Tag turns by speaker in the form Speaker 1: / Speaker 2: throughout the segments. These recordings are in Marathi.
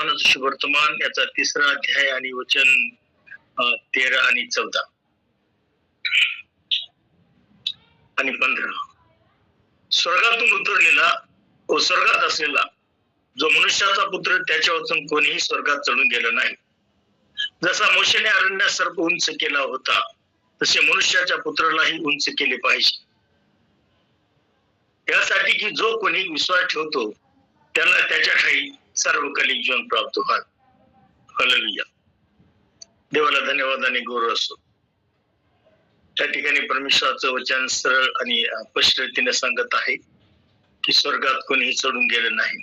Speaker 1: वर्तमानाचं शुभवर्तमान याचा 3रा अध्याय आणि वचन 13 आणि 14 आणि 15. स्वर्गातून उतरलेला व स्वर्गात असलेला जो मनुष्याचा पुत्र त्याच्या वाचून कोणीही स्वर्गात चढून गेला नाही. जसा मोशेने अरण्यात सर्प उंच केला होता तसे मनुष्याच्या पुत्रालाही उंच केले पाहिजे, यासाठी की जो कोणी विश्वास ठेवतो त्याला त्याच्या ठाई सार्वकालिक जीवन प्राप्त व्हावे. हालेलुया. देवाला धन्यवाद आणि गौरव असो. त्या ठिकाणी परमेश्वराचं वचन सरळ आणि स्पष्ट रीतीने सांगत आहे की स्वर्गात कोणीही चढून गेलं नाही.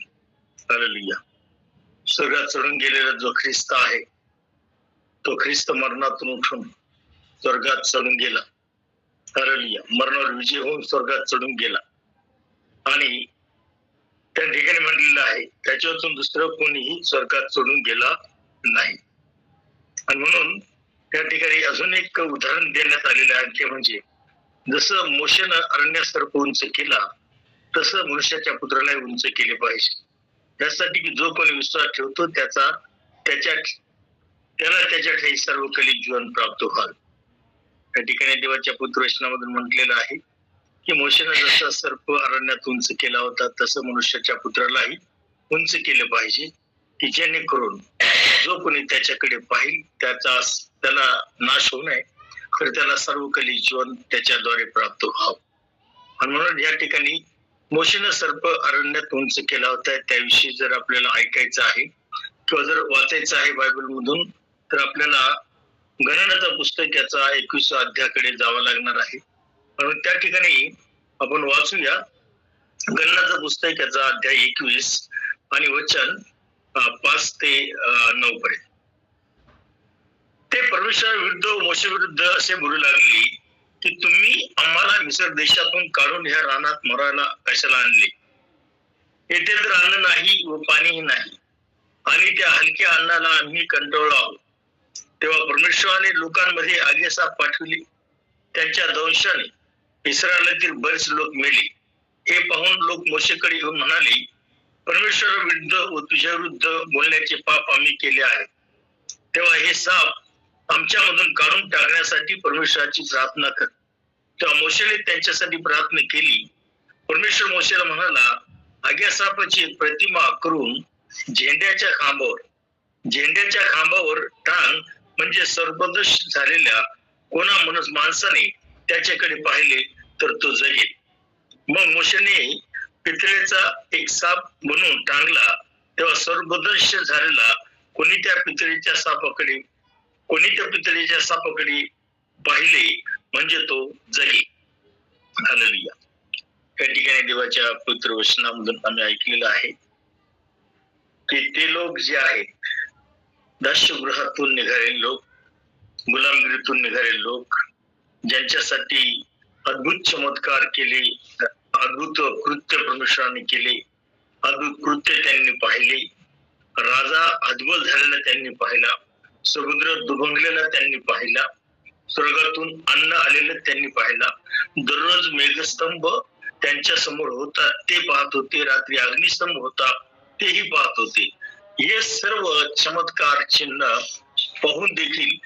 Speaker 1: हालेलुया. स्वर्गात चढून गेलेला जो ख्रिस्त आहे तो ख्रिस्त मरणातून उठून स्वर्गात चढून गेला. हालेलुया. मरणावर विजय होऊन स्वर्गात चढून गेला आणि त्या ठिकाणी म्हटलेलं आहे त्याच्यातून दुसरं कोणीही स्वर्गात चढून गेला नाही. आणि म्हणून त्या ठिकाणी अजून एक उदाहरण देण्यात आलेलं आहे ते म्हणजे जसं मोशेनं अरण्यात सर्प उंच केला तसं मनुष्याच्या पुत्राला उंच केले पाहिजे, त्यासाठी की जो कोणी विश्वास ठेवतो त्याला त्याच्या ठाई सर्वकालिक जीवन प्राप्त व्हावे. त्या ठिकाणी देवाच्या पुत्रवचनामधून म्हटलेलं आहे की मोशेनं जसा सर्प अरण्यात उंच केला होता तसं मनुष्याच्या पुत्रालाही उंच केलं पाहिजे की जेणेकरून जो कोणी त्याच्याकडे पाहिल त्याला नाश होऊ नये तर त्याला सर्वकालिक जीवन त्याच्याद्वारे प्राप्त व्हावं. आणि म्हणून या ठिकाणी मोशेनं सर्प अरण्यात उंच केला होता त्याविषयी जर आपल्याला ऐकायचं आहे किंवा जर वाचायचं आहे बायबल मधून तर आपल्याला गणनाचं पुस्तक याचा 21व्या अध्यायाकडे जावं लागणार आहे. म्हणून त्या ठिकाणी आपण वाचूया गणनाचं पुस्तक याचा अध्याय 21 आणि वचन 5 ते 9 पर्यंत. ते परमेश्वर विरुद्ध मोशे विरुद्ध असे बोलू लागले की तुम्ही आम्हाला मिस्र देशातून काढून ह्या रानात मरायला कशाला आणले? येथे तर अन्न नाही व पाणीही नाही आणि त्या हलक्या अन्नाला आम्ही कंटाळलो आहोत. तेव्हा परमेश्वराने लोकांमध्ये आगीसाप पाठवली, त्यांच्या दंशाने इस्रायलातील बरेच लोक मेले. हे पाहून लोक मोशेकडे येऊन म्हणाले, परमेश्वर विरुद्ध व तुझ्या विरुद्ध बोलण्याचे पाप आम्ही केले आहे. तेव्हा हे साप आमच्यामधून काढून टाकण्यासाठी परमेश्वराची प्रार्थना कर. तेव्हा मोशेने त्यांच्यासाठी प्रार्थना केली. परमेश्वर मोशेला म्हणाला, आग्या सापाची एक प्रतिमा करून झेंड्याच्या खांबावर टांग, म्हणजे सर्पदोष झालेल्या कोणा माणसाने त्याच्याकडे पाहिले तर तो जगेल. मग मोशेने पितळेचा एक साप बनवून टांगला. तेव्हा सर्पदोष झालेला कोणी त्या पितळेच्या सापाकडे पाहिले म्हणजे तो जगेल. हालेलुया. या ठिकाणी देवाच्या पवित्र वचनामधून आम्ही ऐकलेलं आहे की ते लोक जे आहेत दास्यगृहातून निघालेले लोक, गुलामगिरीतून निघालेले लोक, ज्यांच्यासाठी अद्भुत चमत्कार केले, अद्भुत कृत्य परमेश्वराने केले, अद्भुत कृत्य त्यांनी पाहिले, राजा हतबल झालेला त्यांनी पाहिला, समुद्र दुभंगलेला त्यांनी पाहिला, स्वर्गातून अन्न आलेलं त्यांनी पाहिला, दररोज मेघस्तंभ त्यांच्या समोर होता ते पाहत होते, रात्री अग्निस्तंभ होता तेही पाहत होते. हे सर्व चमत्कार चिन्ह पाहून देखील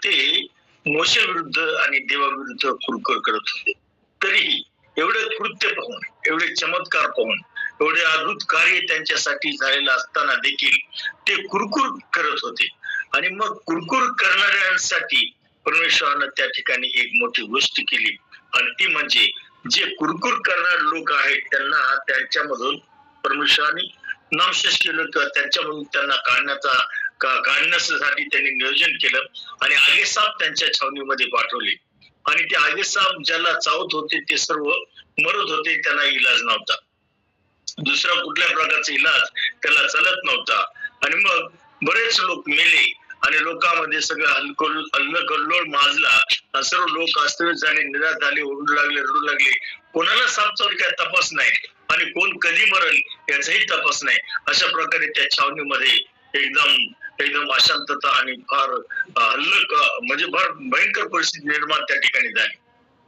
Speaker 1: ते मोशे विरुद्ध आणि देवाविरुद्ध कुरकुर करत होते. तरीही एवढे कृत्य पाहून, एवढे चमत्कार पाहून, एवढे अद्भुत कार्य त्यांच्यासाठी झालेलं असताना देखील ते कुरकुर करत होते. आणि मग कुरकुर करणाऱ्यांसाठी परमेश्वरानं त्या ठिकाणी एक मोठी गोष्ट केली आणि ती म्हणजे जे कुरकुर करणारे लोक आहेत त्यांना त्यांच्यामधून परमेश्वराने नामशेष केलं किंवा त्यांच्यामधून त्यांना काढण्यासाठी त्यांनी नियोजन केलं आणि आगेसाप त्यांच्या छावणीमध्ये पाठवले. आणि ते आगेसाप ज्याला चावत होते ते सर्व मरत होते, त्यांना इलाज नव्हता, दुसरा कुठल्या प्रकारचा इलाज त्याला चालत नव्हता. आणि मग बरेच लोक मेले आणि लोकांमध्ये सगळं हल्लोळ माजला. सर्व लोक अस्वस्थ झाले, निराश झाले, ओरडू लागले, रडू लागले. कोणाला साप चावल काय तपास नाही आणि कोण कधी मरल याचाही तपास नाही. अशा प्रकारे त्या छावणीमध्ये एकदम अशांतता आणि फार म्हणजे फार भयंकर परिस्थिती निर्माण त्या ठिकाणी झाली.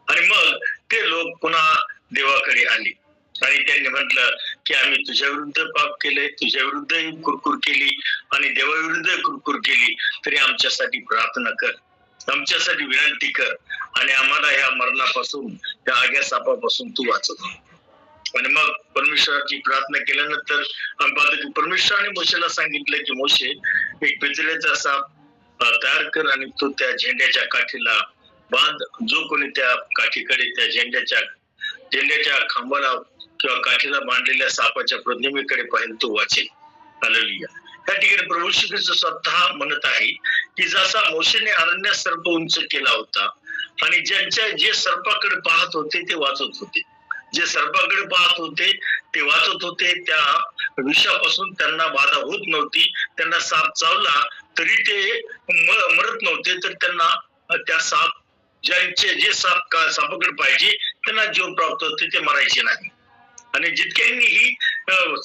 Speaker 1: आणि मग ते लोक पुन्हा देवाकडे आले आणि त्यांनी म्हटलं की आम्ही तुझ्या विरुद्ध पाप केलंय, तुझ्या विरुद्धही कुरकुर केली आणि देवाविरुद्ध कुरकुर केली, तरी आमच्यासाठी प्रार्थना कर, आमच्यासाठी विनंती कर आणि आम्हाला ह्या मरणापासून, त्या आग्या सापापासून तू वाचव. आणि मग परमेश्वराची प्रार्थना केल्यानंतर आम्ही पाहतो की परमेश्वराने मोशेला सांगितलं की मोशे, एक पितळेचा साप तयार कर आणि तो त्या झेंड्याच्या काठीला बांध. जो कोणी त्या काठीकडे, त्या झेंड्याच्या खांबाला किंवा काठीला बांधलेल्या सापाच्या प्रतिमेकडे पाहिजे तो वाचेल. हालेलुया. त्या ठिकाणी प्रभू श्री ख्रिस्त स्वतः म्हणत आहे की जसा मोशेने अरण्यात सर्प उंच केला होता आणि जे सर्पाकडे पाहत होते ते वाचत होते, जे सर्पाकडे पाहत होते ते वाचत होते, त्या विषापासून त्यांना बाधा होत नव्हती, त्यांना साप चावला तरी ते मरत नव्हते, तर त्यांना त्या जे सापाकडे पाहिजे त्यांना जीव प्राप्त होते, ते मरायचे नाही. आणि जितक्यांनीही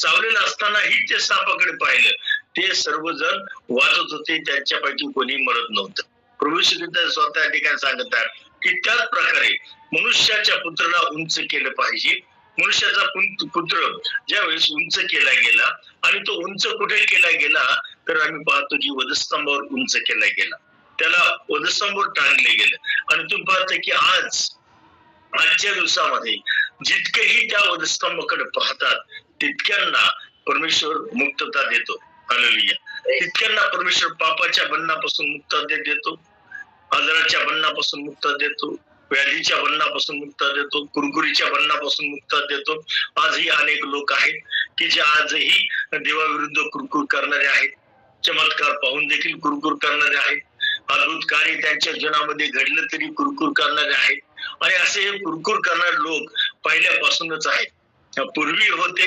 Speaker 1: चावलेलं असतानाही ते सापाकडे पाहिलं ते सर्वजण वाचत होते, त्यांच्यापैकी कोणी मरत नव्हतं. प्रभू श्री ख्रिस्त स्वतः ठिकाणी सांगत आहे की त्याच प्रकारे मनुष्याच्या पुत्राला उंच केलं पाहिजे. मनुष्याचा पुत्र ज्यावेळेस उंच केला गेला आणि तो उंच कुठे केला गेला तर आम्ही पाहतो की वधस्तंभावर उंच केला गेला, त्याला वधस्तंभावर टांगले गेलं. आणि तुम्ही पाहता की आजच्या दिवसामध्ये जितकेही त्या वधस्तंभाकडे पाहतात तितक्यांना परमेश्वर मुक्तता देतो. हालेलुया. तितक्यांना परमेश्वर पापाच्या बंधनापासून मुक्तता देतो, आजाराच्या बंधनापासून मुक्तता देतो, व्याधीच्या बंधनापासून मुक्तता देतो, कुरकुरीच्या बंधनापासून मुक्तता देतो. आजही अनेक लोक आहेत की जे आजही देवाविरुद्ध कुरकुर करणारे आहेत, चमत्कार पाहून देखील कुरकुर करणारे आहेत, अद्भुत कार्य त्यांच्या जीवनामध्ये घडलं तरी कुरकुर करणारे आहेत. आणि असे हे कुरकुर करणारे लोक पहिल्यापासूनच आहेत, पूर्वी होते,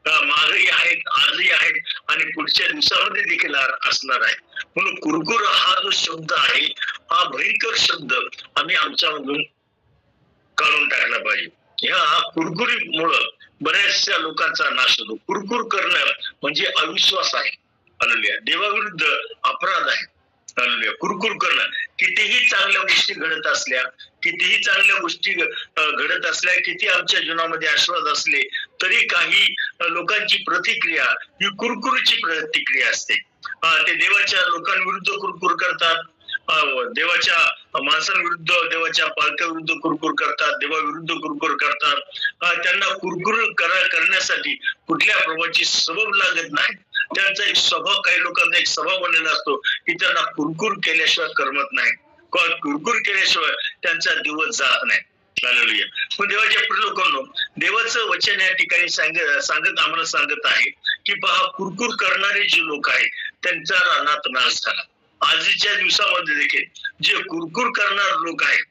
Speaker 1: मागही आहेत, आजही आहेत आणि पुढच्या दिवसामध्ये देखील असणार आहे. म्हणून कुरकुर हा जो शब्द आहे हा भयंकर शब्द आम्ही आमच्यामधून काढून टाकला पाहिजे. ह्या कुरकुरीमुळं बऱ्याचशा लोकांचा नाश होतो. कुरकुर करणं म्हणजे अविश्वास आहे. हालेलुया. देवाविरुद्ध अपराध आहे. हालेलुया. कुरकुर करणं, कितीही चांगल्या गोष्टी घडत असल्या, कितीही चांगल्या गोष्टी घडत असल्या, किती आमच्या जीवनामध्ये आशीर्वाद असले तरी काही लोकांची प्रतिक्रिया ही कुरकुरीची प्रतिक्रिया असते. ते देवाच्या लोकांविरुद्ध कुरकुर करतात, देवाच्या माणसांविरुद्ध, देवाच्या पालकाविरुद्ध कुरकुर करतात, देवाविरुद्ध कुरकुर करतात. त्यांना कुरकुर करण्यासाठी कुठल्या प्रकारची सबब लागत नाही. त्यांचा एक स्वभाव, काही लोकांचा एक स्वभाव बनलेला असतो की त्यांना कुरकुर केल्याशिवाय करमत नाही, कुरकुर केल्याशिवाय त्यांचा दिवस जात नाही. हालेलुया. पण देवाच्या प्रिय लोकांनो, देवाचं वचन या ठिकाणी आम्हाला सांगत आहे की पहा, कुरकुर करणारे जे लोक आहेत त्यांचा रानात नाश झाला. आजच्या दिवसामध्ये देखील जे कुरकुर करणारे लोक आहेत,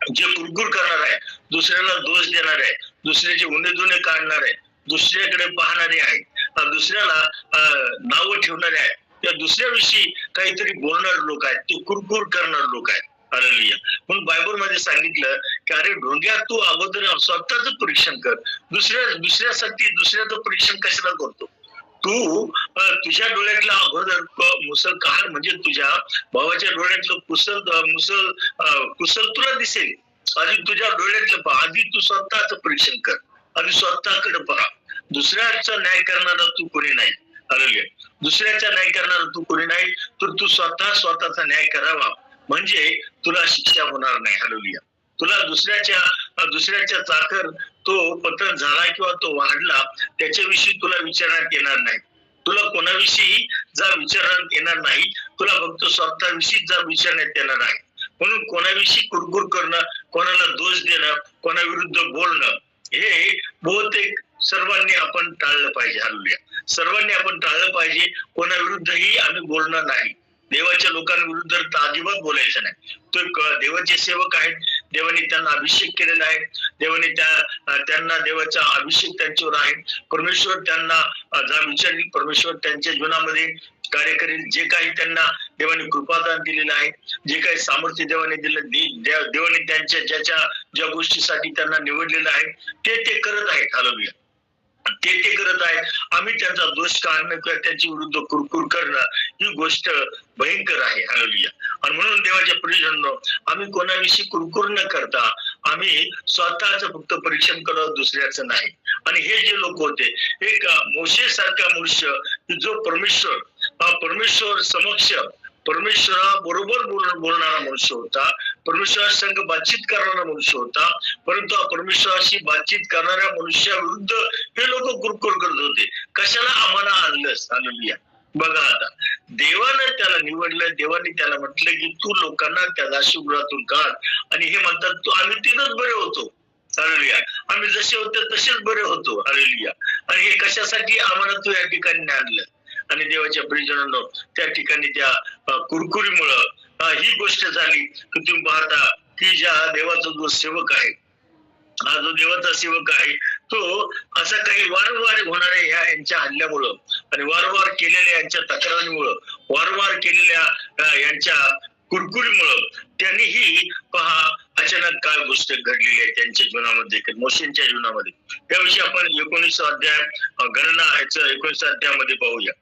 Speaker 1: जे कुरकुर करणार आहे, दुसऱ्याला दोष देणार आहे, दुसऱ्याचे उणे काढणार आहे, दुसऱ्याकडे पाहणारे आहेत, दुसऱ्याला नाव ठेवणारे आहेत, त्या दुसऱ्याविषयी काहीतरी बोलणारे लोक आहेत, ते कुरकुर करणारे लोक आहेत. हालेलुया. म्हणून बायबल मध्ये सांगितलं की अरे ढोंग्या, तू अगोदर स्वतःच परीक्षण कर, दुसऱ्याचं परीक्षण कशाला करतो? तू तुझ्या डोळ्यातला अगोदर मुसल काढ, म्हणजे तुझ्या भावाच्या डोळ्यातलं कुसल तुला दिसेल. आधी तुझ्या डोळ्यातलं पहा, आधी तू स्वतःच परीक्षण कर आणि स्वतःकडे पहा. दुसऱ्याचा न्याय करणारा तू कोणी नाही. हालेलुया. दुसऱ्याचा न्याय करणारा तू कोणी नाही, तर तू स्वतःचा न्याय करावा, म्हणजे तुला शिक्षा होणार नाही. हालेलुया. तुला दुसऱ्याच्या चाकर तो पतन झाला किंवा तो वाढला त्याच्याविषयी तुला विचारण्यात येणार नाही, तुला कोणाविषयी विचारण्यात येणार नाही, तुला फक्त स्वतःविषयी विचारण्यात येणार आहे. म्हणून कोणाविषयी कुरकुर करणं, कोणाला दोष देणं, कोणाविरुद्ध बोलणं हे बहुतेक सर्वांनी आपण टाळलं पाहिजे. हालेलुया. सर्वांनी आपण टाळलं पाहिजे. कोणाविरुद्धही आम्ही बोलणार नाही. देवाच्या लोकांविरुद्ध अजिबात बोलायचं नाही. तो देवाचे सेवक आहेत, देवाने त्यांना अभिषेक केलेला आहे, देवाने त्यांना देवाचा अभिषेक त्यांच्यावर आहे. परमेश्वर त्यांना विचारेल, परमेश्वर त्यांच्या जीवनामध्ये कार्य करेल. जे काही त्यांना देवाने कृपादान दिलेलं आहे, जे काही सामर्थ्य देवाने दिलं, देवाने त्यांच्या ज्या गोष्टीसाठी त्यांना निवडलेलं आहे ते करत आहेत. हालेलुया. ते करत आहेत. आम्ही त्यांचा दोष काढणं किंवा त्यांच्या विरुद्ध कुरकुर करणं ही गोष्ट भयंकर आहे. हालेलुया. आणि म्हणून देवाच्या प्रियजनांनो, आम्ही कोणाविषयी कुरकुर न करता आम्ही स्वतःच फक्त परीक्षण करत, दुसऱ्याचं नाही. आणि हे जे लोक होते, एक मोशे सारखा मनुष्य जो परमेश्वर समक्ष परमेश्वराबरोबर बोलणारा मनुष्य होता, परमेश्वरा संग बातचीत करणारा मनुष्य होता, परंतु परमेश्वराशी बातचीत करणाऱ्या मनुष्याविरुद्ध हे लोक कुरकुर करत होते. कशाला आम्हाला आणलंस? हालेलुया. बघा आता, देवानं त्याला निवडलं, देवाने त्याला म्हटलं की तू लोकांना त्या दासगृहातून काढ. आणि हे म्हणतात तू आम्ही तिथंच बरे होतो. हालेलुया. आम्ही जसे होते तसेच बरे होतो. हालेलुया. आणि हे कशासाठी आम्हाला तू या ठिकाणी आणलं? आणि देवाच्या प्रियजनांनो, त्या ठिकाणी त्या कुरकुरीमुळं ही गोष्ट झाली की तुम्ही पाहता की ज्या देवाचा जो सेवक आहे, हा जो देवाचा सेवक आहे, तो असा काही वारंवार होणाऱ्या ह्या यांच्या हल्ल्यामुळं आणि वारंवार केलेल्या यांच्या तक्रारीमुळं, वारंवार केलेल्या यांच्या कुरकुरीमुळं त्यांनीही पहा अचानक काय गोष्ट घडलेली आहे त्यांच्या जीवनामध्ये, मोशेंच्या जीवनामध्ये. त्याविषयी आपण 19 अध्याय गणना ह्याचं 19 अध्यायामध्ये पाहूया.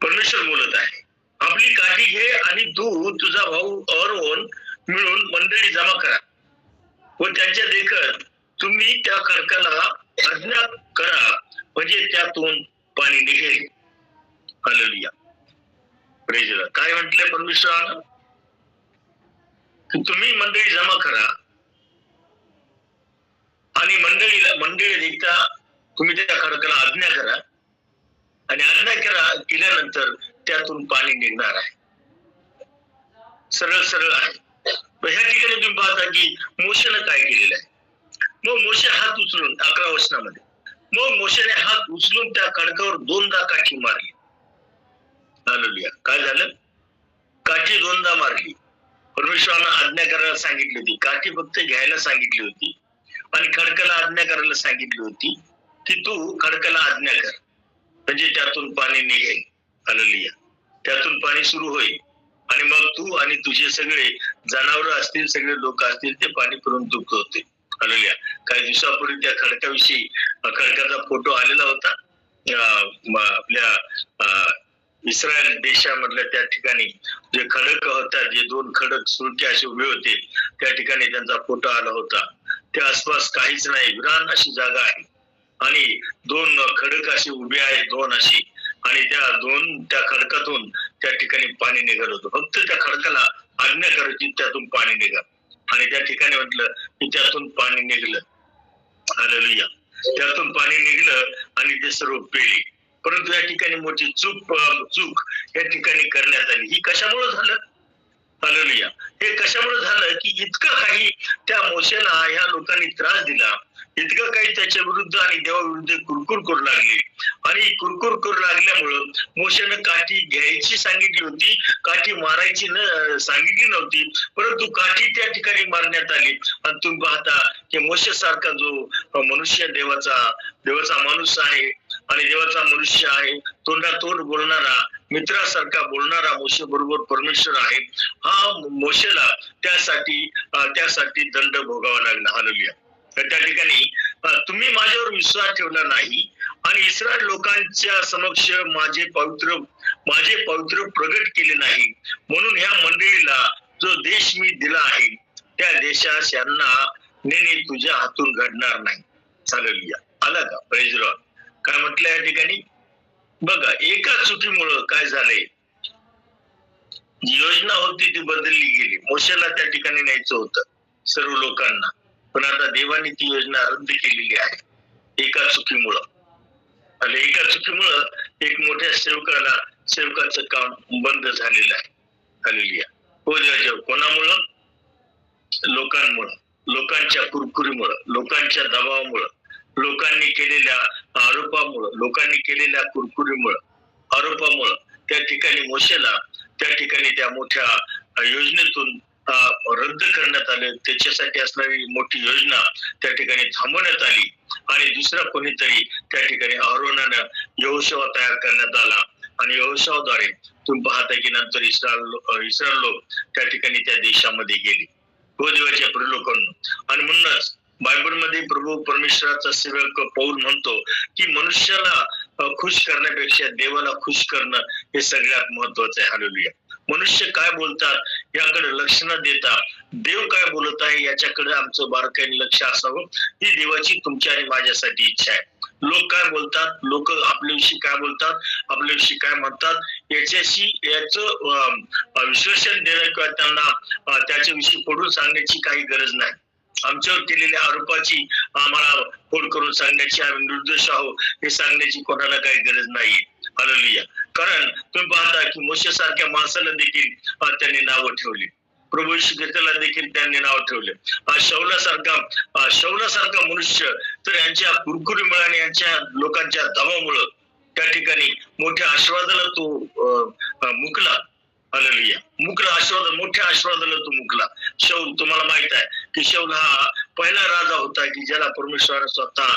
Speaker 1: परमेश्वर बोलत आहे, आपली काठी घे आणि तू तुझा भाऊ अरोन मिळून मंडळी जमा करा व त्यांच्या देखत तुम्ही त्या खडकाला आज्ञा करा, म्हणजे त्यातून पाणी निघेल. हालेलुया. Praise the Lord. काय म्हटलंय परमेश्वरानं? तुम्ही मंडळी जमा करा आणि मंडळी देखता तुम्ही त्या खडकाला आज्ञा करा आणि आज्ञा केल्यानंतर त्यातून पाणी निघणार आहे. सरळ आहे. ह्या ठिकाणी तुम्ही पाहता की मोशेनं काय केलेलं आहे. मग मोशे हात उचलून 11 वचनामध्ये, मग मोशेने हात उचलून त्या खडकावर 2दा काठी मारली. हालेलुया. काय झालं? काठी 2दा मारली. परमेश्वरानं आज्ञा करायला सांगितली होती, काठी फक्त घ्यायला सांगितली होती आणि खडकाला आज्ञा करायला सांगितली होती की तू खडकाला आज्ञा कर, म्हणजे त्यातून पाणी निघेल. हालेलुया. त्यातून पाणी सुरू होईल आणि मग तू आणि तुझे सगळे जनावर असतील, सगळे लोक असतील, ते पाणी पिऊन तृप्त होते. हालेलुया. काही दिवसापूर्वी त्या खडकाविषयी खडकाचा फोटो आलेला होता. आपल्या इस्रायल देशामधल्या त्या ठिकाणी जे खडक होता, जे 2 खडक सुरके असे उभे होते, त्या ठिकाणी त्यांचा फोटो आला होता. त्या आसपास काहीच नाही, विरान अशी जागा आहे आणि 2 खडक असे उभे आहेत, 2 अशी, आणि त्या खडकातून त्या ठिकाणी पाणी निघत होतं. फक्त त्या खडकाला आज्ञा करायची, त्यातून पाणी निघा. आणि त्या ठिकाणी म्हटलं की त्यातून पाणी निघलं. हालेलुया. त्यातून पाणी निघलं आणि ते सर्व पेले. परंतु या ठिकाणी मोठी चूक या ठिकाणी करण्यात आली. ही कशामुळे झालं? हालेलुया. हे कशामुळे झालं की इतकं काही त्या मोशेला ह्या लोकांनी त्रास दिला, इतकं काही त्याच्या विरुद्ध आणि देवाविरुद्ध कुरकुर करू लागली आणि कुरकुर करू लागल्यामुळं मोशेनं काठी घ्यायची सांगितली होती, काठी मारायची सांगितली नव्हती, परंतु काठी त्या ठिकाणी मारण्यात आली. आणि तुम्ही पाहता की मोशे सारखा जो मनुष्य देवाचा माणूस आहे आणि देवाचा मनुष्य आहे, तोंडातोंड बोलणारा, मित्रासारखा बोलणारा मोशे बरोबर परमेश्वर आहे, हा मोशेला त्यासाठी दंड भोगावा लागला. हालेलुया. तर त्या ठिकाणी तुम्ही माझ्यावर विश्वास ठेवला नाही आणि इस्रायल लोकांच्या समक्ष माझे पवित्र प्रगट केले नाही, म्हणून ह्या मंडळीला जो देश मी दिला आहे त्या देशास यांना नेणे तुझ्या हातून घडणार नाही. हालेलुया. आला का? Praise the Lord. काय म्हटलं या ठिकाणी? बघा, एका चुकीमुळं काय झालंय, योजना होती ती बदलली गेली. मोशेला त्या ठिकाणी न्यायचं होतं सर्व लोकांना, पण आता देवाने ती योजना रद्द केलेली आहे एका चुकीमुळं. आणि एका चुकीमुळं एक मोठ्या सेवकाचं काम बंद झालेलं आहे. हालेलुया. हो देवाच्या. कोणामुळं? लोकांमुळं, लोकांच्या कुरकुरीमुळं, लोकांच्या दबावामुळं, लोकांनी केलेल्या आरोपामुळं, लोकांनी केलेल्या आरोपामुळं त्या ठिकाणी मोशेला त्या ठिकाणी त्या मोठ्या योजनेतून रद्द करण्यात आले. त्याच्यासाठी असणारी मोठी योजना त्या ठिकाणी थांबवण्यात आली आणि दुसरा कोणीतरी त्या ठिकाणी अहरोनानं यहोशुआ तयार करण्यात आला आणि यहोशुआद्वारे तुम्ही पाहता की नंतर इस्रायल लोक त्या ठिकाणी त्या देशामध्ये गेले. हो देवाच्या प्रिय लोकांनो. आणि म्हणूनच बायबलमध्ये प्रभू परमेश्वराचा सेवक पौल म्हणतो की मनुष्याला खुश करण्यापेक्षा देवाला खुश करणं हे सगळ्यात महत्वाचं आहे. हालेलुया. मनुष्य काय बोलतात याकडे लक्ष न देता देव काय बोलत आहे याच्याकडे आमचं बारकाईने लक्ष असावं, ही देवाची तुमच्या आणि माझ्यासाठी इच्छा आहे. लोक काय बोलतात, लोक आपल्याविषयी काय बोलतात, आपल्याविषयी काय म्हणतात, याच्याशी याचं विश्लेषण देणं किंवा त्यांना त्याच्याविषयी पडून सांगण्याची काही गरज नाही. आमच्यावर केलेल्या आरोपाची आम्हाला फोन करून सांगण्याची, आम्ही निर्दोष आहोत हे सांगण्याची कोणाला काही गरज नाहीये. हालेलुया. कारण तुम्ही पाहता की मोशे सारख्या माणसाला देखील त्यांनी नावं ठेवली, प्रभू येशू ख्रिस्ताला देखील त्यांनी नाव ठेवले. शौलासारखा मनुष्य तर यांच्या कुरकुरीमुळे आणि यांच्या लोकांच्या दबावामुळे त्या ठिकाणी मोठ्या आशीर्वादाला तो मुकला. हालेलुया. मोठ्या आशीर्वादाला तो मुकला. शौल, तुम्हाला माहित आहे की शौल हा पहिला राजा होता की ज्याला परमेश्वराने स्वतः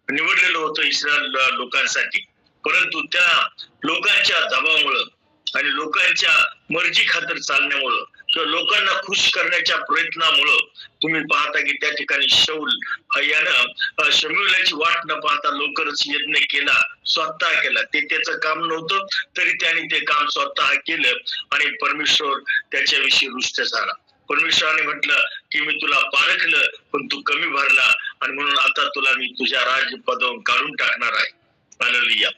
Speaker 1: निवडलेलं होतं इस्रायल लोकांसाठी. परंतु त्या लोकांच्या दबावामुळं आणि लोकांच्या मर्जी खातर चालण्यामुळं किंवा लोकांना खुश करण्याच्या प्रयत्नामुळं तुम्ही पाहता की त्या ठिकाणी शौल यानं शमूएलाची वाट न पाहता लवकरच यज्ञ केला, स्वतः केला. ते त्याचं काम नव्हतं तरी त्याने ते काम स्वतः केलं आणि परमेश्वर त्याच्याविषयी रुष्ट झाला. परमेश्वराने म्हटलं की मी तुला पारखलं पण तू कमी भरला आणि म्हणून आता तुला मी तुझ्या राजपदावरून काढून टाकणार आहे. हालेलुया.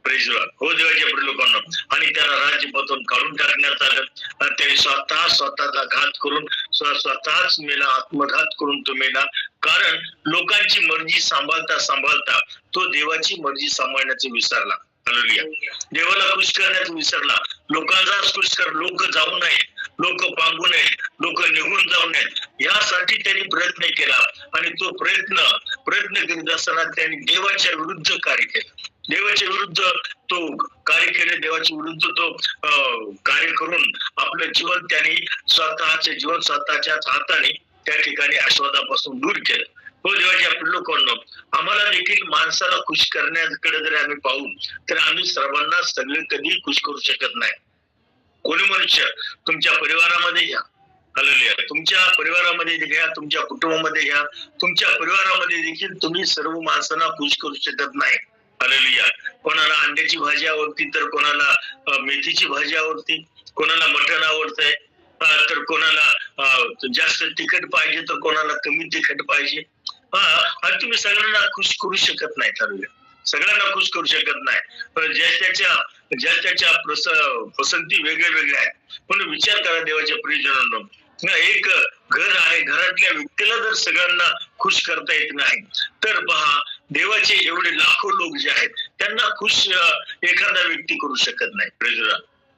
Speaker 1: Praise Lord. हो देवाच्या लोकांना. आणि त्याला राज्यपदावरून काढून टाकण्यात आलं. त्याने स्वतःचा घात करून स्वतःच मेला, आत्मघात करून तो मेला. कारण लोकांची मर्जी सांभाळता तो देवाची मर्जी सांभाळण्याचं विसरला. हालेलुया. देवाला खुश करण्याचं विसरला. लोकांचाच खुश कर, लोक जाऊ नये, लोक पांगू नये, लोक निघून जाऊ नयेत यासाठी त्यांनी प्रयत्न केला. आणि तो प्रयत्न करीत असताना त्यांनी देवाच्या विरुद्ध कार्य केलं. देवाच्या विरुद्ध तो कार्य केले. देवाच्या विरुद्ध तो कार्य करून आपलं जीवन त्यांनी स्वतःच्याच हाताने त्या ठिकाणी आशीर्वादापासून दूर केलं. हो देवाच्या लोकांना, आम्हाला देखील माणसाला खुश करण्याकडे जर आम्ही पाहू तर आम्ही सर्वांना सगळे कधी खुश करू शकत नाही. कोणी मनुष्य तुमच्या परिवारामध्ये घ्या, हालेलुया, तुमच्या परिवारामध्ये घ्या, तुमच्या कुटुंबामध्ये घ्या, तुमच्या परिवारामध्ये देखील तुम्ही सर्व माणसांना खुश करू शकत नाही. हालेलुया. कोणाला अंड्याची भाजी आवडती तर कोणाला मेथीची भाजी आवडती, कोणाला मटण आवडतंय तर कोणाला जास्त तिखट पाहिजे तर कोणाला कमी तिखट पाहिजे. आणि तुम्ही सगळ्यांना खुश करू शकत नाही. हालेलुया. सगळ्यांना खुश करू शकत नाही. ज्या त्याच्या पसंती वेगळ्या आहेत. म्हणून विचार करा देवाच्या प्रियजनांनो, एक घर आहे, घरातल्या व्यक्तीला जर सगळ्यांना खुश करता येत नाही तर पहा देवाचे एवढे लाखो लोक जे आहेत त्यांना खुश एखादा व्यक्ती करू शकत नाही. प्रेजरा.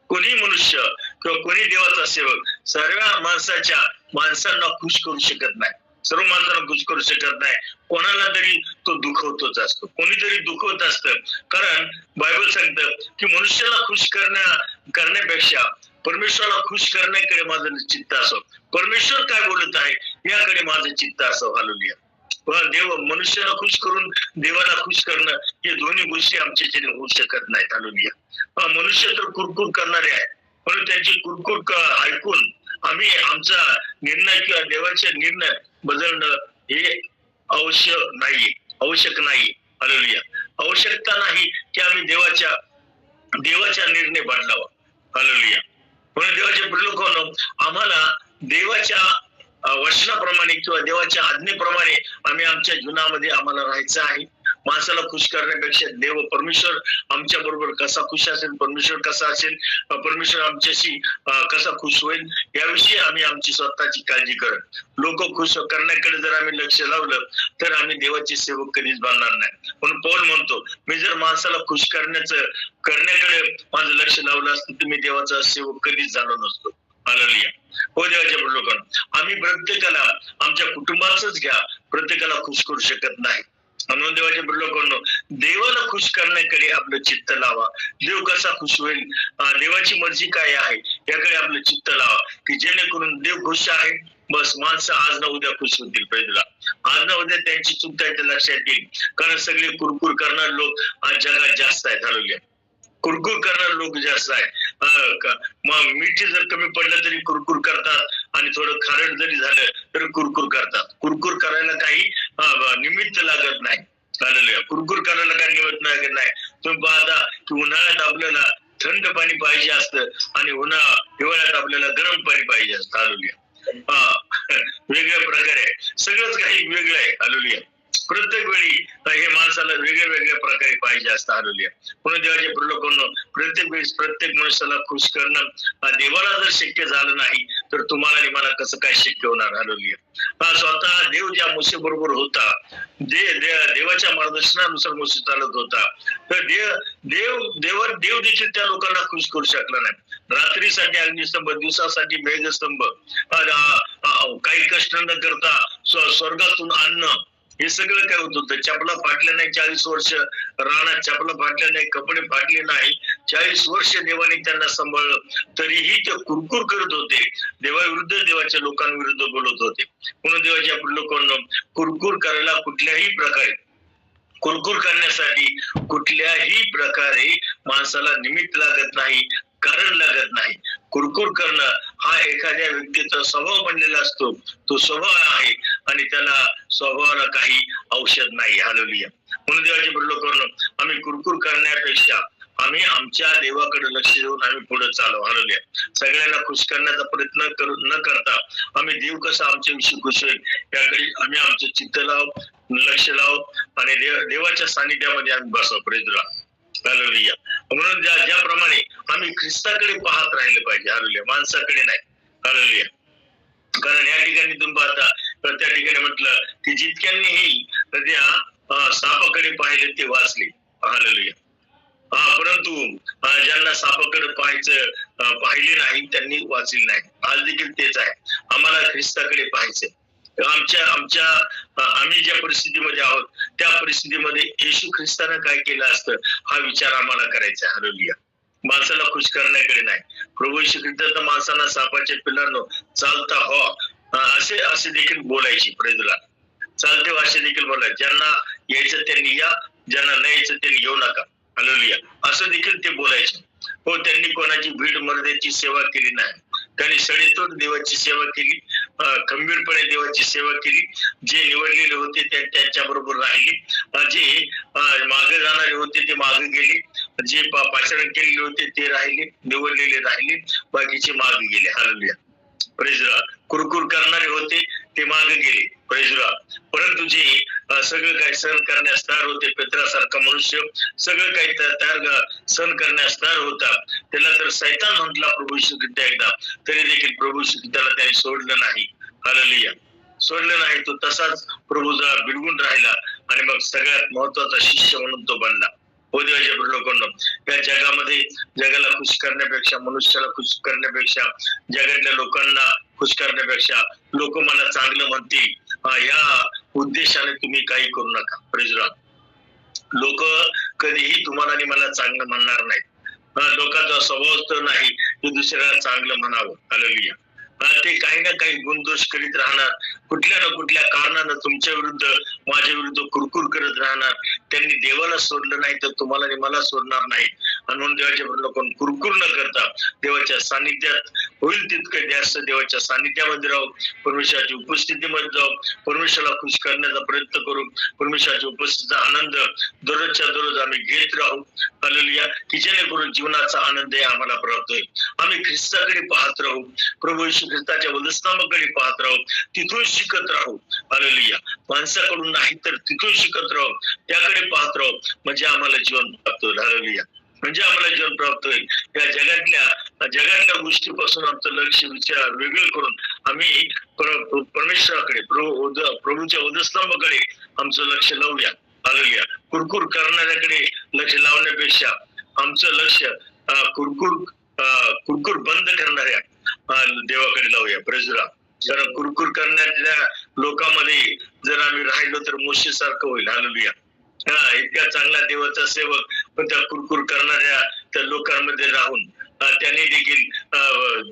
Speaker 1: कोणी मनुष्य किंवा कोणी देवाचा सेवक सर्व माणसांना खुश करू शकत नाही. सर्व माणसांना खुश करू शकत नाही. कोणाला तरी तो दुखवतोच असतो, कोणीतरी दुखवत असतं. कारण बायबल सांगतं की मनुष्याला खुश करण्यापेक्षा परमेश्वराला खुश करण्याकडे माझं चित्त असो, परमेश्वर काय बोलत आहे याकडे माझं चित्त असो. हालेलुया. देव मनुष्याला खुश करून देवाला खुश करणं हे दोन्ही गोष्टी आमच्याच्याने होऊ शकत नाहीत. हालेलुया. मनुष्य तर कुरकुर करणारे आहे, म्हणून त्यांची कुरकुर ऐकून आम्ही आमचा निर्णय किंवा देवाचे निर्णय बदलणं हे आवश्यक नाही. हालेलुया. आवश्यकता नाही की आम्ही देवाचा निर्णय बदलावा. हालेलुया. म्हणून देवाच्या लोकांनो, आम्हाला देवाच्या वचनाप्रमाणे किंवा देवाच्या आज्ञेप्रमाणे आम्ही आमच्या जीवनामध्ये आम्हाला राहायचं आहे. माणसाला खुश करण्यापेक्षा परमेश्वर आमच्या बरोबर कसा खुश असेल, परमेश्वर कसा असेल, परमेश्वर आमच्याशी कसा खुश होईल याविषयी आम्ही आमची स्वतःची काळजी करत. लोक खुश करण्याकडे जर आम्ही लक्ष लावलं तर आम्ही देवाचे सेवक कधीच बनणार नाही. म्हणून पौल म्हणतो, मी जर माणसाला खुश करण्याकडे माझं लक्ष लावलं असतं तर मी देवाचा सेवक कधीच झालो नसतो. हालेलुया. हो देवाच्या लोकांना, आम्ही प्रत्येकाला आमच्या कुटुंबाचंच घ्या, प्रत्येकाला खुश करू शकत नाही. म्हणून देवाच्या लोकांना देवाला खुश करण्याकडे आपलं चित्त लावा. देव कसा खुश होईल, देवाची मर्जी काय आहे याकडे आपलं चित्त लावा की जेणेकरून देव खुश आहे. बस माणसं आज ना उद्या खुश होतील. पहिला आज ना उद्या त्यांची चूक त्यांच्या लक्षात येईल. कारण सगळे कुरकुर करणारे लोक आज जगात जास्त आहेत. हालेलुया. कुरकुर करणारे लोक जास्त आहेत. मीठ जर कमी पडलं तरी कुरकुर करतात आणि थोडं खारट जरी झालं तर कुरकुर करतात. कुरकुर करायला काही निमित्त लागत नाही. हालेलुया. कुरकुर करायला काही निमित्त लागत नाही. तुम्ही पाहता की उन्हाळ्यात आपल्याला थंड पाणी पाहिजे असतं आणि हिवाळ्यात आपल्याला गरम पाणी पाहिजे असतं. हालेलुया. वेगळ्या प्रकारे सगळंच काही वेगळं आहे. हालेलुया. प्रत्येक वेळी हे माणसाला वेगळ्या वेगळ्या प्रकारे पाहिजे असतं. हालेलुया. म्हणून देवाचे प्रलोभन प्रत्येक वेळेस प्रत्येक मनुष्याला खुश करणं देवाला जर शक्य झालं नाही तर तुम्हाला आणि मला कसं काय शक्य होणार. हालेलुया. स्वतः देव ज्या मुसे बरोबर होता, देवाच्या मार्गदर्शनानुसार मुसे चालत होता, तर देव देखील त्या लोकांना खुश करू शकला नाही. रात्रीसाठी अग्निस्तंभ, दिवसासाठी मेघस्तंभ, काही कष्ट न करता स्वर्गातून अन्न, हे सगळं काय होत होतं. चपला फाटल्या नाही 40 वर्ष रानात, चपला फाटल्या नाही, कपडे फाटले नाही, 40 वर्ष देवाने त्यांना सांभाळलं, तरीही ते कुरकुर करत होते. देवाविरुद्ध देवाच्या लोकांविरुद्ध बोलत होते. म्हणून देवाच्या लोकांना कुरकुर करायला कुरकुर करण्यासाठी कुठल्याही प्रकारे माणसाला निमित्त लागत नाही, कारण लागत नाही. कुरकुर करणं हा एखाद्या व्यक्तीचा स्वभाव बनलेला असतो. तो स्वभाव आहे आणि त्याला स्वभावाला काही औषध नाही. हालेलुया. म्हणून देवाचे लोकांना आम्ही कुरकुर करण्यापेक्षा आम्ही आमच्या देवाकडे लक्ष देऊन आम्ही पुढे चालू. हालेलुया. सगळ्यांना खुश करण्याचा प्रयत्न न करता आम्ही देव कसा आमच्याविषयी खुश होईल याकडे आम्ही आमचं चित्त लक्ष लावू आणि देवाच्या सानिध्यामध्ये आम्ही बसावं. Praise the Lord. हालेलुया. म्हणून ज्याप्रमाणे आम्ही ख्रिस्ताकडे पाहत राहिले पाहिजे. हालेलुया. माणसाकडे नाही. हालेलुया. कारण या ठिकाणी तुम्ही पाहता तर त्या ठिकाणी म्हटलं की जितक्यांनीही त्या सापाकडे पाहिले ते वाचले. हालेलुया. परंतु ज्यांना सापाकडे पाहिले नाही त्यांनी वाचले नाही. आज देखील तेच आहे. आम्हाला ख्रिस्ताकडे पाहायचंय. आम्ही ज्या परिस्थितीमध्ये आहोत त्या परिस्थितीमध्ये येशू ख्रिस्तानं काय केलं असतं हा विचार आम्हाला करायचा. हालेलुया. माणसाला खुश करण्याकडे नाही. प्रभू येशू ख्रिस्त माणसांना सापाच्या पिल्लांनो चालता हो असे देखील बोलायची. Praise the Lord. चालते असे देखील बोलायचे. ज्यांना यायचं त्यांनी या, ज्यांना नाही यायचं त्यांनी येऊ नका. हालेलुया. असं देखील ते बोलायचे. हो, त्यांनी कोणाची भीड मर्यादेची सेवा केली नाही. त्यांनी सडेतोड देवाची सेवा केली, खंबीरपणे देवाची सेवा केली. जे निवडलेले होते त्यांच्या बरोबर राहिले, जे मागे जाणारे होते ते मागे गेले, जे पाचारण केलेले होते ते राहिले, निवडलेले राहिले, बाकीचे मागे गेले. हालेलुया. Praise the Lord. कुरकुर करणारे होते ते मागे गेले. Praise the Lord. परंतु जे सगळं काही सहन करण्यास तयार होते, पेत्रासारखा मनुष्य सगळं काही सहन करण्यास तयार होता, त्याला तर सैतान म्हटला प्रभू येशू ख्रिस्त एकदा, तरी देखील प्रभू येशू ख्रिस्ताला त्याने सोडलं नाही. हालेलुया. सोडलं नाही. तो तसाच प्रभूचा बिडगून राहिला आणि मग सगळ्यात महत्वाचा शिष्य म्हणून तो बनला. हो देवाच्या लोकांना, या जगामध्ये जगाला खुश करण्यापेक्षा, मनुष्याला खुश करण्यापेक्षा, जगातल्या लोकांना खुश करण्यापेक्षा लोक मला चांगलं म्हणतील या उद्देशाने तुम्ही काही करू नका. Praise the Lord. लोक कधीही तुम्हाला आणि मला चांगलं म्हणणार नाहीत. लोकांचा स्वभाव तर नाही की दुसऱ्याला चांगलं म्हणावं. हालेलुया. ते काही ना काही गुणदोष करीत राहणार, कुठल्या ना कुठल्या कारणानं तुमच्या विरुद्ध माझ्या विरुद्ध कुरकुर करत राहणार. त्यांनी देवाला सोडलं नाही तर तुम्हाला आणि मला सोडणार नाही. आणि म्हणून देवाच्या लोकांना कुरकुर न करता देवाच्या सानिध्यात होईल तितकं जास्त देवाच्या सानिध्यामध्ये राहू, परमेश्वराच्या उपस्थितीमध्ये जाऊ, परमेश्वराला खुश करण्याचा प्रयत्न करू, परमेश्वराच्या उपस्थितीचा आनंद दररोजच्या दररोज आम्ही घेत राहू. हालेलुया. की जेणेकरून जीवनाचा आनंद आम्हाला प्राप्त होईल. आम्ही ख्रिस्ताकडे पाहत राहू, प्रभू येशू ख्रिस्ताच्या वधस्तंभाकडे पाहत राहू, तिथून शिकत राहू. हालेलुया. माणसाकडून नाही तर तिथून शिकत राहू, त्याकडे पाहत राहू, म्हणजे आम्हाला जीवन प्राप्त होईल. हालेलुया. म्हणजे आम्हाला जीवन प्राप्त होईल. या जगातल्या गोष्टीपासून आमचं लक्ष विचार वेगळं करून आम्ही परमेश्वराकडे, प्रभूच्या वधस्तंभाकडे आमचं लक्ष लावूया. हालेलुया. कुरकुर करणाऱ्याकडे लक्ष लावण्यापेक्षा आमचं लक्ष कुरकुर बंद करणाऱ्या देवाकडे लावूया. Praise the Lord. कारण कुरकुर करणाऱ्या लोकांमध्ये जर आम्ही राहिलो तर मोशे सारखं होईल. हालेलुया. इतक्या चांगला देवाचा सेवक पण त्या कुरकुर करणाऱ्या त्या लोकांमध्ये राहून त्यांनी देखील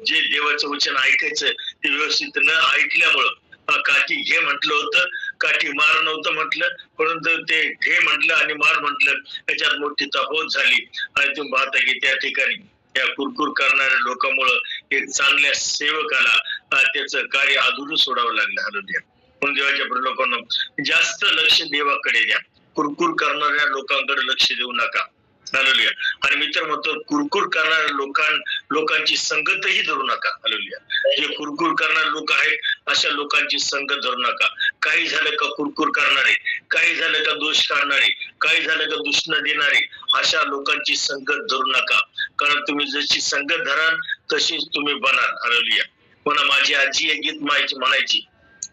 Speaker 1: जे देवाचं वचन ऐकायचं ते व्यवस्थित न ऐकल्यामुळं काठी घे म्हटलं होतं, काठी मार नव्हतं म्हटलं, परंतु ते घे म्हटलं आणि मार म्हटलं, त्याच्यात मोठी तफावत झाली. आणि तुम्ही पाहता की त्या ठिकाणी त्या कुरकुर करणाऱ्या लोकांमुळं एक चांगल्या सेवकाला त्याचं कार्य अधुरं सोडावं लागलं. हालेलुया. म्हणून देवाच्या लोकांना जास्त लक्ष देवाकडे द्या, कुरकुर करणाऱ्या लोकांकडे लक्ष देऊ नका. हालेलुया. आणि मित्र म्हणतो कुरकुर करणाऱ्या लोकांची संगतही धरू नका. हालेलुया. जे कुरकुर करणारे लोक आहेत अशा लोकांची संगत धरू नका. काही झालं का कुरकुर करणारे, काही झालं का दोष काढणारे, काही झालं का दूषण देणारे अशा लोकांची संगत धरू नका. कारण तुम्ही जशी संगत धराल तशीच तुम्ही बनाल. हालेलुया. पुन्हा माझी आजी एक गीत म्हणायची,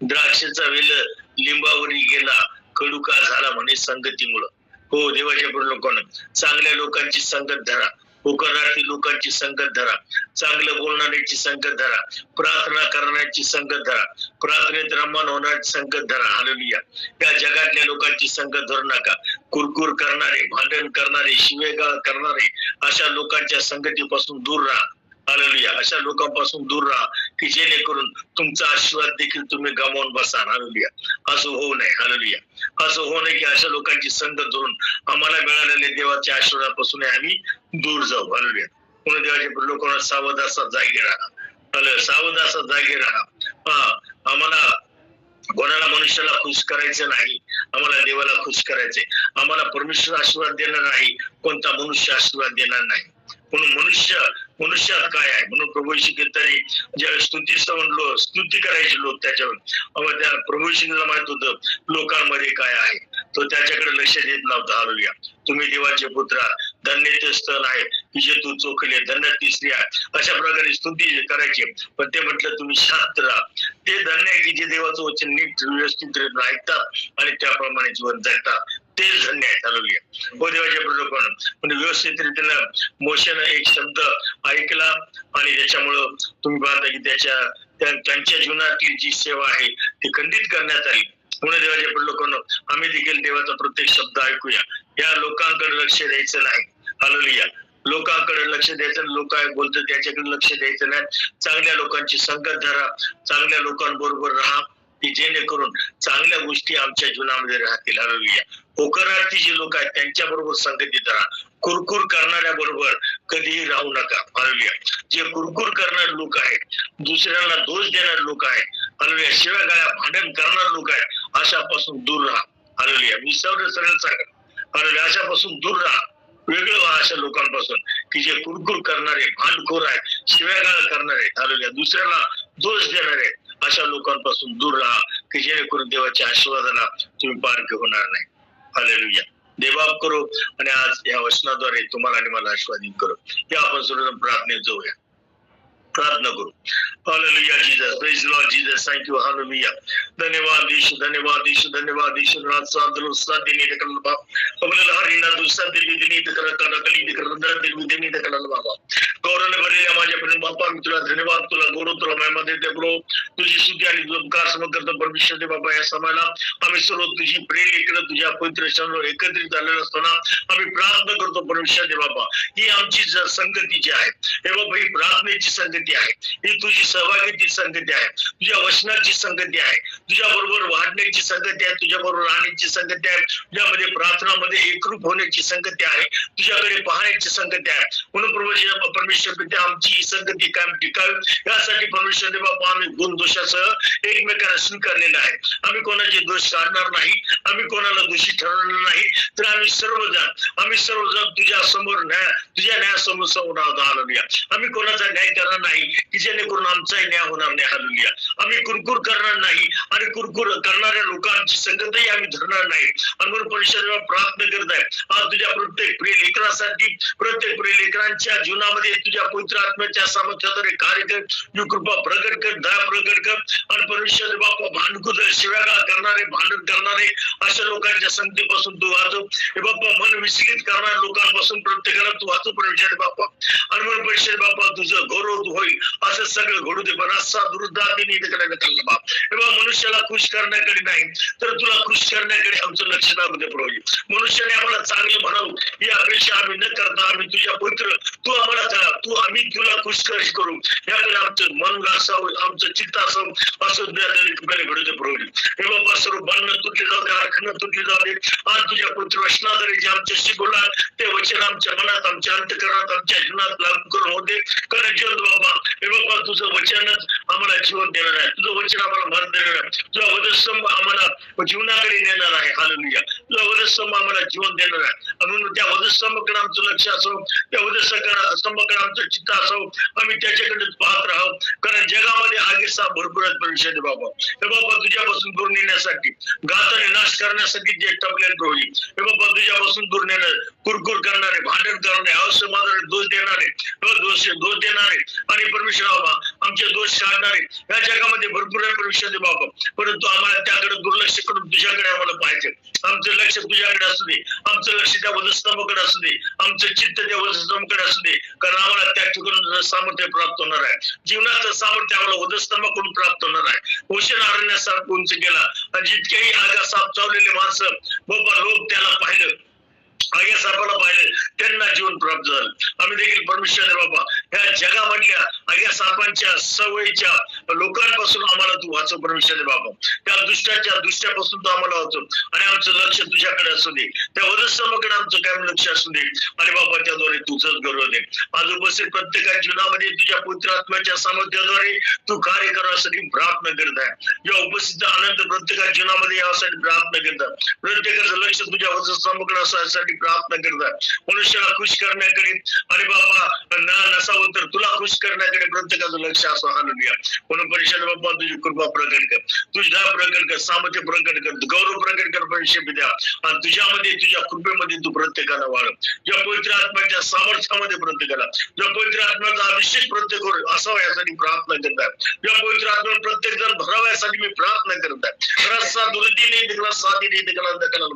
Speaker 1: द्राक्षाचा वेल लिंबावरी गेला, कडू का झाला म्हणे संगतीमुळं. हो देवाच्या लोकांना चांगल्या लोकांची संगत धरा, होकारार्थी लोकांची संगत धरा, चांगलं बोलणाऱ्याची संगत धरा, प्रार्थना करण्याची संगत धरा, प्रार्थनेत रमण होण्याची संगत धरा. हालेलुया. या जगातल्या लोकांची संगत धरू नका. कुरकुर करणारे, भांडण करणारे, शिवेगाळ करणारे अशा लोकांच्या संगतीपासून दूर राहा. हालेलुया. अशा लोकांपासून दूर राहा की जेणेकरून तुमचा आशीर्वाद देखील तुम्ही गमावून बसाल. हालेलुया. असं होऊ नये. हालेलुया. असं होऊ नये की अशा लोकांची संगत धरून आम्हाला मिळालेल्या देवाच्या आशीर्वादापासून आम्ही दूर जाऊ. हालेलुया. म्हणून देवाच्या लोकांना सावध असा जागी राहा. सावध असा जागी राहा. आम्हाला कोणाला मनुष्याला खुश करायचं नाही, आम्हाला देवाला खुश करायचंय. आम्हाला परमेश्वर आशीर्वाद देणार नाही, कोणता मनुष्य आशीर्वाद देणार नाही. म्हणून मनुष्यात काय आहे म्हणून प्रभू तरी ज्यावेळेस स्तुती करायचे लोक त्याच्यावर त्या प्रभू माहित होतं लोकांमध्ये काय आहे, तो त्याच्याकडे लक्ष देत नव्हता. हालेलुया. तुम्ही देवाचे पुत्र, धन्य ते स्थळ आहे की जे तू चोखले, धन्य ती स्त्री आहे, अशा प्रकारे स्तुती करायची. पण ते म्हटलं तुम्ही शांत राहा. ते धन्य आहे की जे देवाचं वचन नीट व्यवस्थित ऐकतात आणि त्याप्रमाणे जीवन जगतात, तेच धन्य आहे. हालेलुया. हो देवाच्या लोकांना म्हणजे व्यवस्थित रीतीनं मोशेनं एक शब्द ऐकला आणि त्याच्यामुळं तुम्ही पाहता की त्यांच्या जीवनातली जी सेवा आहे ती खंडित करण्यात आली. म्हणून देवाच्या लोकांना आम्ही देखील देवाचा प्रत्येक शब्द ऐकूया. या लोकांकडे लक्ष द्यायचं नाही. हालेलुया. लोकांकडे लक्ष द्यायचं, लोक काय बोलतात त्याच्याकडे लक्ष द्यायचं नाही. चांगल्या लोकांची संगत धरा, चांगल्या लोकांबरोबर राहा की जेणेकरून चांगल्या गोष्टी आमच्या जीवनामध्ये राहतील. हालेलुया. होकारार्थी जे लोक आहेत त्यांच्या बरोबर संगती धरा. कुरकुर करणाऱ्या बरोबर कधीही राहू नका. हालेलुया. जे कुरकुर करणारे लोक आहेत, दुसऱ्यांना दोष देणारे लोक आहेत, हालेलुया, शिवागाळ्या भांडण करणारे लोक आहेत, अशापासून दूर राहा. हालेलुया. मी सरळ सांगा. हालेलुया. अशापासून दूर राहा. वेगळं व्हा अशा लोकांपासून की जे कुरकुर करणारे, भांडखोर आहेत, शिव्यागाळ करणारे, हालेलुया, दुसऱ्याला दोष देणारे अशा लोकांपासून दूर राहा की जेणेकरून देवाच्या आशीर्वादाला तुम्ही पारखे होणार नाही. हालेलुया. देवबाप करू आणि आज या वचनाद्वारे तुम्हाला आणि मला आशीर्वादित करू. या आपण सर्वजण प्रार्थनेत जाऊया. प्रार्थना करू. Hallelujah. Jesus, praise Lord Jesus, thank you. Hallelujah. धन्यवाद यीशु, धन्यवाद यीशु, धन्यवाद यीशु. साधु साध्य नीत करल बाप. आपल्याला हरिना दुसऱ्या नीत करत कली करत बाबा. गौरवने भरलेल्या माझ्या प्रेम बापा, मी तुला धन्यवाद, तुला गौरव, तुला महिमा देते प्रभू. तुझी स्तुती आणि उपकार समर्थ परमेश्वर दे बाबा. या समयाला आम्ही सर्व तुझी प्रेम इकडे तुझ्या पवित्र शरीरावर एकत्रित झालेलं असताना आम्ही प्रार्थना करतो परमेश्वर दे बाबा. ही आमची संगती जी आहे हे बाबा, ही प्रार्थनेची संगती आहे, ही तुझी सहभागीची संगती आहे, तुझ्या वचनाची संगती आहे, तुझ्या बरोबर वाढण्याची संगती आहे, तुझ्या बरोबर राहण्याची संगती आहे, तुझ्यामध्ये प्रार्थनामध्ये एकरूप होण्याची संगती आहे, तुझ्याकडे पाहण्याची संगती आहे. म्हणून परमेश्वर पिता आमची ही संगती कायम टिकावी यासाठी परमेश्वर बाबा आम्ही गुण दोषासह एकमेकांना स्वीकारलेला आहे. आम्ही कोणाचे दोष काढणार नाही, आम्ही कोणाला दोषी ठरवणार नाही. तर आम्ही सर्वजण तुझ्या समोर तुझ्या न्यायासमोर हालेलुया. आम्ही कोणाचा न्याय करणार नाही की जेणेकरून आमचाही न्याय होणार नाही. हालेलुया. आम्ही कुरकुर करणार नाही आणि कुरकुर करणाऱ्या लोकांची संगतही आम्ही धरणार नाही. आणि म्हणून परमेश्वर प्रार्थना करत आहे आज तुझ्या प्रत्येक प्रिय लेकरासाठी, प्रत्येक प्रिय लेकरांच्या जीवनामध्ये तुझ्या पवित्र आत्म्याच्या सामर्थ्याद्वारे कार्य कर, तू कृपा प्रगट कर, दया प्रगट कर. आणि परमेश्वर बापा भांडकुद शिव्यागाळ करणारे, भांडण करणारे अशा लोकांच्या संगतीपासून तू वाचव. हे बाप्पा मन विचलित करणाऱ्या लोकांपासून प्रत्येकाला तू वाचव परमेश्वर बापा. आणि म्हणून परमेश्वर बापा तुझं गौरव होईल असं सगळं घडू दे. पण असा दुर्दातीने बाप हे बाबा मनुष्याला खुश करण्याकडे नाही तर तुला खुश करण्याकडे आमचं लक्ष लागू दे प्रभू. मनुष्याने आम्हाला चांगलं म्हणावं ही अपेक्षा आम्ही न करता आम्ही तुझ्या पवित्र तू आम्हाला आम्ही तुला खुश करू याकडे आमचं मन असावं, आमचं चित्त असावं असं घडू दे प्रभू. हे बाबा सर्व बंधन तुटले जाऊ दे, आखणं तुटली जाऊ दे. आज तुझ्या पवित्र वचनाद्वारे जे आमच्याशी बोलणार ते वचन आमच्या मनात, आमच्या अंतःकरणात, आमच्या जीवनात लागू करून होते. कारण जीवन बाबा हे बाबा तुझं वचनच आम्हाला जीवन देणार आहे, तुझं वचन आम्हाला मरण देणार आहे, तुझा वधस्तंभ आम्हाला जीवनाकडे नेणार आहे. हालेलुया. तुझा वधस्तंभ आम्हाला जीवन देणार आहे. म्हणून त्या वधस्तंभाकडे आमचं लक्ष असो, त्या वधस्तंभाकडे आमचं चित्त असो, आम्ही त्याच्याकडे पाहत राहू. कारण जगामध्ये आगेसा भरपूर आहेत परमेश्वर बाबा. हे बाबा तुझ्यापासून दूर नेण्यासाठी, घाताने नाश करण्यासाठी जे टपलेले प्रभूजी, हे बाबा तुझ्यापासून दूर नेणार, कुरकुर करणारे, भांडण करणारे, अवश्य मारणारे, दोष देणारे आणि परमेश्वर बाबा आमचे दोष काढणारे या जगामध्ये भरपूर आहे परमेश्वर बाबा. परंतु आम्हाला त्याकडे दुर्लक्ष करून तुझ्याकडे आम्हाला पाहिजे. आमचं लक्ष तुझ्याकडे असू दे, आमचं लक्ष त्या वधस्तंभाकडे असू दे, आमचं चित्त त्या वधस्तंभाकडे असू दे. कारण आम्हाला त्या ठिकाणून सामर्थ्य प्राप्त होणार आहे. जीवनाचं सामर्थ्य आम्हाला वधस्तंभाकडून प्राप्त होणार आहे. ओशन अरण्यासारखं उंच गेला आणि जितकेही आगा साप चावलेले माणसं बाबा लोक त्याला पाहिलं, आग्या सापाला पाहिलं, त्यांना जीवन प्राप्त झालं. आम्ही देखील परमेश्वर बाबा ह्या जगामधल्या आग्या सापांच्या सवयीच्या लोकांपासून आम्हाला तू वाचव परमेश्वर बाबा. त्या दुष्ट्यापासून तू आम्हाला वाचव आणि आमचं लक्ष तुझ्याकडे असू दे. त्या वधस्तंभाकडे आमचं कायम लक्ष असू दे आणि बाबा त्याद्वारे तुझंच गौरव दे. आज उपस्थित प्रत्येका जीवनामध्ये तुझ्या पवित्र आत्म्याच्या सामर्थ्याद्वारे तू कार्य करण्यासाठी प्रार्थना करत आहे. या उपस्थित आनंद प्रत्येका जीवनामध्ये यासाठी प्रार्थना करतात. प्रत्येकाचं लक्ष तुझ्या वधस्तंभाकडे असण्यासाठी प्रार्थना करतात. मनुष्याला खुश करण्याकडे आणि बाबा नसावं तर तुला खुश करण्याकडे प्रत्येकाचं लक्ष असं. हालेलुया. म्हणून परिषद बाबा तुझी कृपा प्रकट कर, तुझा प्रकट कर, सामर्थ्य प्रकट कर, गौरव प्रकट कर परिषद द्या. आणि तुझ्यामध्ये तुझ्या कृपेमध्ये तू प्रत्येकाला वाढ. या पवित्र आत्म्याच्या सामर्थ्यामध्ये प्रत्येकाला, या पवित्र आत्म्याचा अभिषेक प्रत्येक असावा यासाठी प्रार्थना करतात. या पवित्र आत्म्यावर प्रत्येक जण भरावा यासाठी मी प्रार्थना करत आहे. रस्ता दुरुस्ती नाही दिला, साधी नाही दिला, दखल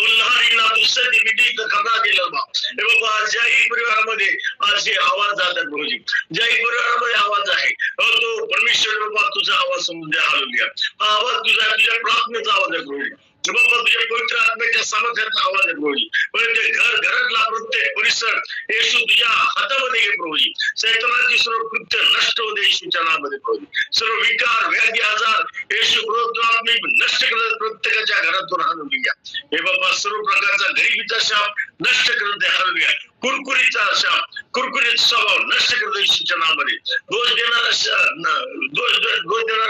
Speaker 1: लहान ना दुसरी विधी खतरा दिला बा. हे बाबा ज्याही परिवारामध्ये आज हे आवाज जातात गुरुजी, ज्याही परिवारामध्ये आवाज आहे तो परमेश्वर बाबा तुझा आवाज समजून द्या. हालेलुया. हा आवाज तुझ्या प्रार्थनेचा आवाज आहे गुरुजी. बाबा तुझ्या पवित्र आत्म्याच्या सामर्थ्याचा आवाज आहे प्रभूजी. पण ते घरातला प्रत्येक परिसर येशू तुझ्या हातामध्ये घे प्रभूजी. सैतानाची सर्व कृत्य नष्ट होते येशूच्या नावामध्ये प्रभूजी. सर्व विकार, व्याधी, आजार येशू आत्मे नष्ट करत प्रत्येकाच्या घरातून. हालेलुया. हे बाबा सर्व प्रकारचा गरिबीचा शाप नष्ट करत आहे. हालेलुया. कुरकुरीचा शाप, कुरकुरीत स्वभाव नष्ट करतो येशूच्या नावामध्ये. दोष देणारा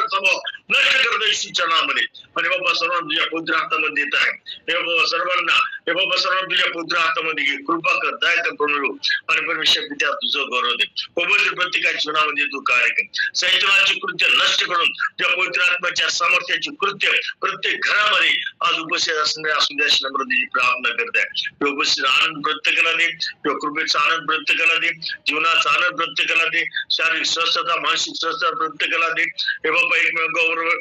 Speaker 1: स्वभाव नष्ट करतो येशूच्या नावामध्ये. आणि बाबा सर्वांना तुझ्या पवित्र हातामध्ये देत आहे. हे बाबा सर्वांना, हे बाबा सर्वांना तुझ्या पवित्र हातामध्ये घे. कृपा कर, दया कर प्रभू आणि परमेश्वर पित्या तुझं गौरव दे. पवित्र प्रत्येकाच्या जीवनामध्ये तू कार्य कर. सैतानाची कृत्य नष्ट करून त्या पवित्र आत्म्याच्या सामर्थ्याची कृत्य प्रत्येक घरामध्ये आज उपस्थित असणाऱ्या असू द्या नम्रतेची प्रार्थना करत आहे. उपस्थित आनंद प्रत्येकाला दे, किंवा कृपेचा आनंद प्रत्येकाला दे, जीवनाचा आनंद प्रत्येकाला दे, शारीरिक स्वस्थता, मानसिक स्वस्थता प्रत्येकाला दे. हे बाबा एकमेकांबरोबर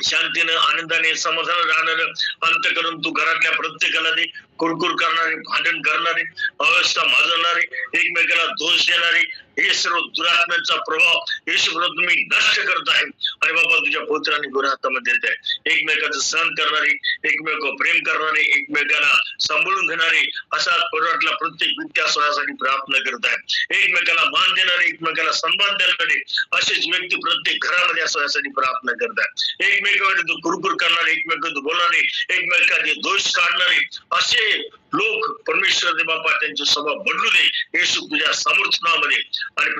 Speaker 1: शांतीनं, आनंदाने, समाधान राहणार अंत करून तू घरातल्या प्रत्येकाला दे. कुरकुर करणारे, भांडण करणारे, अवस्था माजवणारे, एकमेकाला दोष देणारे हे सर्व दुरात्म्यांचा प्रभाव येशू तुम्ही नष्ट करत आहे. आणि बाबा तुझ्या पवित्राने गुरु हातामध्ये देत आहे. एकमेकाचं सहन करणारे, एकमेकांवर प्रेम करणारे, एकमेकाला सांभाळून घेणारे असा परिवारातला प्रत्येक व्यक्ती असण्यासाठी प्रार्थना करत आहे. एकमेकाला मान देणारे, एकमेकाला सन्मान देणारे असेच व्यक्ती प्रत्येक घरामध्ये असण्यासाठी प्रार्थना करत आहे. एकमेकांवर कुरकुर करणारे, एकमेकांवर बोलणारे, एकमेकांचे दोष काढणारे असे लोक परमेश्वर बापा त्यांचे स्वभाव बदलू दे येशू तुझ्या समर्थनामध्ये. आणि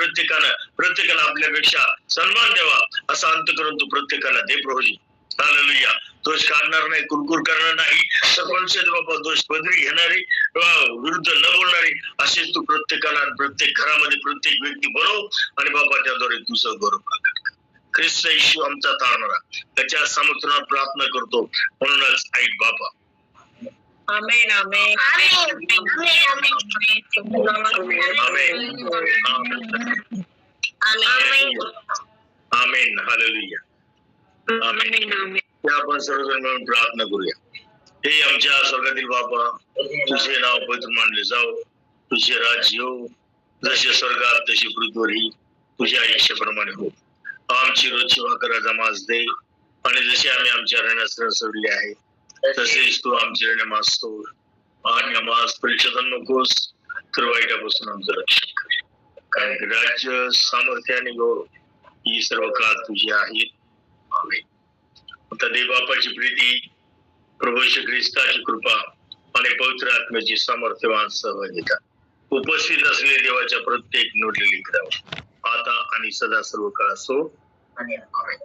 Speaker 1: प्रत्येकाला आपल्यापेक्षा सन्मान द्यावा असा अंत करून तू प्रत्येकाला दे प्रभूजी. हालेलुया. दोष काढणार नाही, कुरकुर करणार नाही, परमेश्वर बाबा दोष बदली घेणारे, विरुद्ध न बोलणारे असे तू प्रत्येकाला, प्रत्येक घरामध्ये प्रत्येक व्यक्ती बनव. आणि बाबा त्याद्वारे तुझं गौरव प्रकट कर. ख्रिस्त येशू आमचा तारणारा त्याच्या समर्थनात प्रार्थना करतो. म्हणूनच ऐक बाबा.
Speaker 2: आमेन. आमेन.
Speaker 1: आमेन. हालेलुया. आमेन. आपण सर्वजण मिळून प्रार्थना करूया. हे आमच्या स्वर्गातील बाबा, तुझे नाव पवित्र मानले जाओ, तुझे राज्य येऊ, जसे स्वर्गात तशी पृथ्वीवरही तुझ्या इच्छेप्रमाणे हो. आमची रोजची भाकर आज आम्हास दे, आणि जसे आम्ही आमच्या ऋणासह सोडले आहे तसेच तू आमचे ऋण मासतो, आणि आम्हास परीक्षेत नकोस तर वाईटापासून आमचं रक्षण कर. कारण राज्य, सामर्थ्य आणि गौरव ही सर्व काळ तुझी आहेत. आमेन. आता देवबापाची प्रीती, प्रभू श्री ख्रिस्ताची कृपा आणि पवित्र आत्म्याची सामर्थ्यवान सहभागिता उपस्थित असलेल्या देवाच्या प्रत्येक निवडलेली करावं आता आणि सदा सर्व काळ असो. आणि आमेन.